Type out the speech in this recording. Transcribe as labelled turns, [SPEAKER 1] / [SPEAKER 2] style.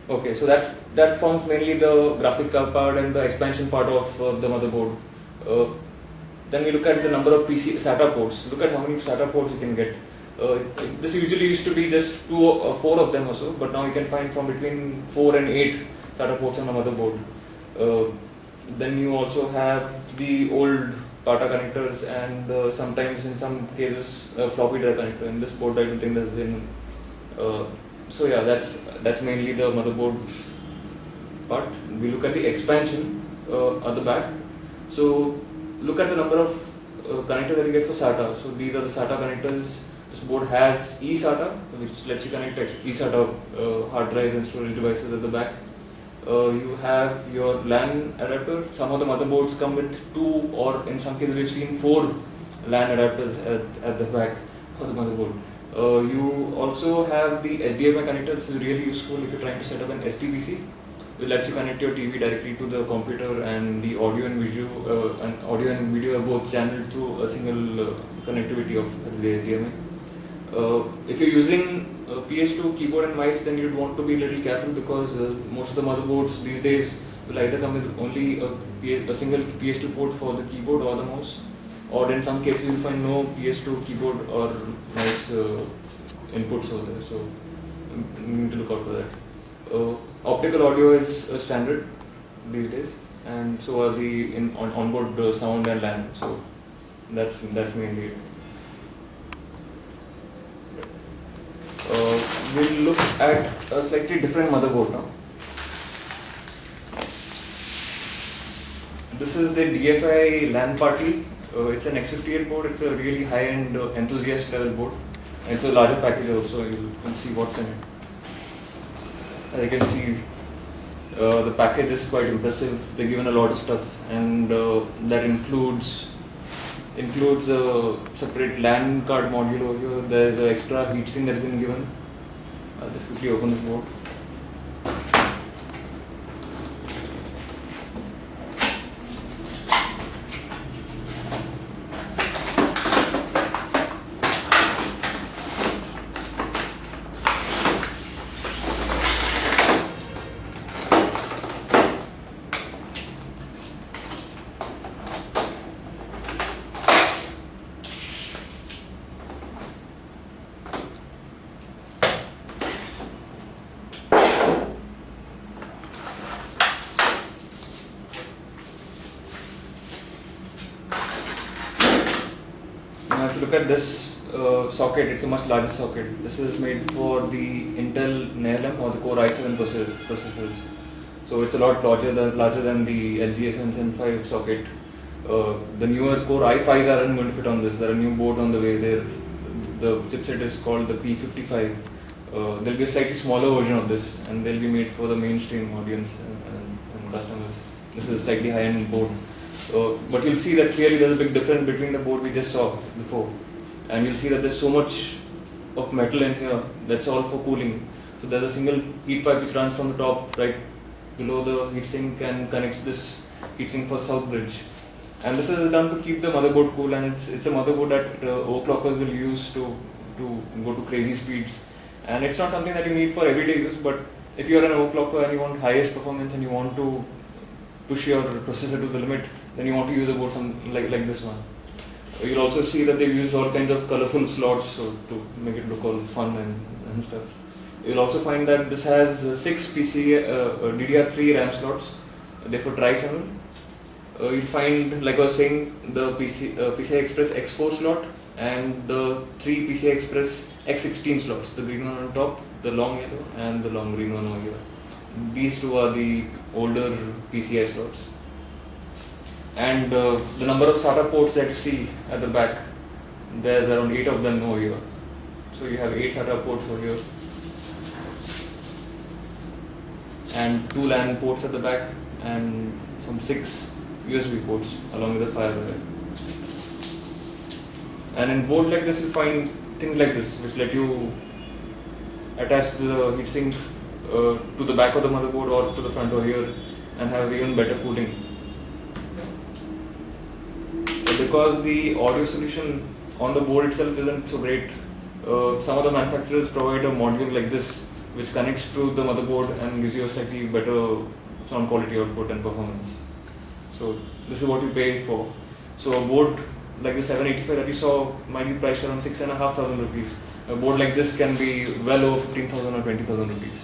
[SPEAKER 1] Okay, so that forms mainly the graphic card part and the expansion part of the motherboard. Then we look at the number of SATA ports. Look at how many SATA ports you can get. This usually used to be just 2 or 4 of them or so, but now you can find from between 4 and 8 SATA ports on a motherboard. Then you also have the old PATA connectors and sometimes in some cases floppy drive connector. In this board I don't think there's any. So yeah, that's mainly the motherboard part. We look at the expansion at the back. So look at the number of connectors that you get for SATA. So these are the SATA connectors. This board has eSATA, which lets you connect eSATA hard drives and storage devices at the back. You have your LAN adapter. Some of the motherboards come with 2 or in some cases we've seen 4 LAN adapters at the back for the motherboard. You also have the SDMI connector. This is really useful if you're trying to set up an STPC. It lets you connect your TV directly to the computer, and the audio and video are both channeled through a single connectivity of the SDMI. If you're using PS2 keyboard and mice, then you'd want to be a little careful because most of the motherboards these days will either come with only a single PS2 port for the keyboard or the mouse, or in some cases you'll find no PS2 keyboard or mouse inputs over there. So you need to look out for that. Optical audio is standard these days, and so are the onboard sound and LAN. So that's mainly it. We'll look at a slightly different motherboard now. This is the DFI LAN Party. It's an X58 board. It's a really high-end enthusiast level board. And it's a larger package also. You can see what's in it. As you can see, the package is quite impressive. They've given a lot of stuff, and that includes a separate LAN card module over here. There's an extra heatsink that's been given. I'll just quickly open this board. Now if you look at this socket, it's a much larger socket. This is made for the Intel NeHLM or the Core i7 processors. So it's a lot larger than the LG A775 socket. The newer Core i5s aren't going to fit on this. There are new boards on the way. The chipset is called the P55. There'll be a slightly smaller version of this, and they'll be made for the mainstream audience and customers. This is a slightly high-end board. But you'll see that clearly there's a big difference between the board we just saw before. And you'll see that there's so much of metal in here that's all for cooling. So there's a single heat pipe which runs from the top right below the heatsink and connects this heatsink for the south bridge. And this is done to keep the motherboard cool, and it's a motherboard that overclockers will use to go to crazy speeds. And it's not something that you need for everyday use, but if you're an overclocker and you want highest performance and you want to push your processor to the limit, then you want to use a board like this one. You'll also see that they've used all kinds of colorful slots to make it look all fun and stuff. You'll also find that this has 6 DDR3 RAM slots, therefore tri-channel. You'll find, like I was saying, the Pci Express X4 slot and the 3 Pci Express X16 slots, the green one on top, the long yellow, and the long green one over here. These two are the older PCI slots. And the number of SATA ports that you see at the back, there's around 8 of them over here. So you have 8 SATA ports over here, and 2 LAN ports at the back, and some 6 USB ports along with the firewire. And in boards like this, you'll find things like this, which let you attach the heatsink to the back of the motherboard or to the front over here and have even better cooling. Because the audio solution on the board itself isn't so great, some of the manufacturers provide a module like this which connects to the motherboard and gives you a slightly better sound quality output and performance. So this is what you pay for. So a board like the 785 that you saw might be priced around 6,500 rupees. A board like this can be well over 15,000 or 20,000 rupees.